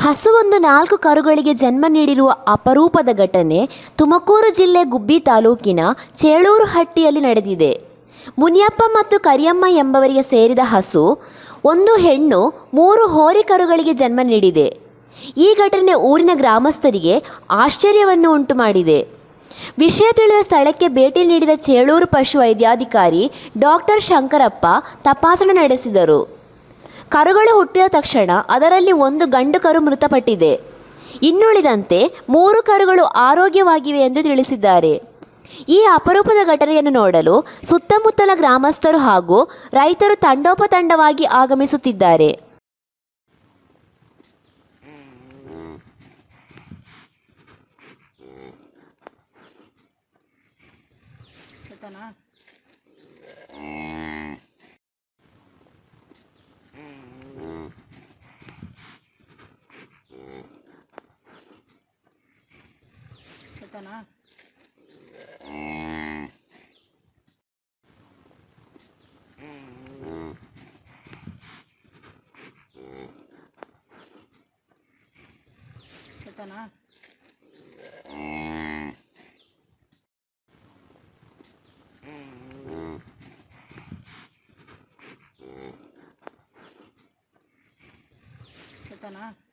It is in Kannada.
ಹಸುವೊಂದು 4 ಕರುಗಳಿಗೆ ಜನ್ಮ ನೀಡಿರುವ ಅಪರೂಪದ ಘಟನೆ ತುಮಕೂರು ಜಿಲ್ಲೆ ಗುಬ್ಬಿ ತಾಲೂಕಿನ ಚೇಳೂರುಹಟ್ಟಿಯಲ್ಲಿ ನಡೆದಿದೆ. ಮುನಿಯಪ್ಪ ಮತ್ತು ಕರಿಯಮ್ಮ ಎಂಬವರಿಗೆ ಸೇರಿದ ಹಸು ಒಂದು ಹೆಣ್ಣು 3 ಹೋರಿ ಕರುಗಳಿಗೆ ಜನ್ಮ ನೀಡಿದೆ. ಈ ಘಟನೆ ಊರಿನ ಗ್ರಾಮಸ್ಥರಿಗೆ ಆಶ್ಚರ್ಯವನ್ನು ಉಂಟು ಮಾಡಿದೆ. ವಿಷಯ ತಿಳಿದ ಸ್ಥಳಕ್ಕೆ ಭೇಟಿ ನೀಡಿದ ಚೇಳೂರು ಪಶು ವೈದ್ಯಾಧಿಕಾರಿ ಡಾಕ್ಟರ್ ಶಂಕರಪ್ಪ ತಪಾಸಣೆ ನಡೆಸಿದರು. ಕರುಗಳು ಹುಟ್ಟಿದ ತಕ್ಷಣ ಅದರಲ್ಲಿ ಒಂದು ಗಂಡು ಕರು ಮೃತಪಟ್ಟಿದೆ. ಇನ್ನುಳಿದಂತೆ 3 ಕರುಗಳು ಆರೋಗ್ಯವಾಗಿವೆ ಎಂದು ತಿಳಿಸಿದ್ದಾರೆ. ಈ ಅಪರೂಪದ ಘಟನೆಯನ್ನು ನೋಡಲು ಸುತ್ತಮುತ್ತಲ ಗ್ರಾಮಸ್ಥರು ಹಾಗೂ ರೈತರು ತಂಡೋಪತಂಡವಾಗಿ ಆಗಮಿಸುತ್ತಿದ್ದಾರೆ. Kita na.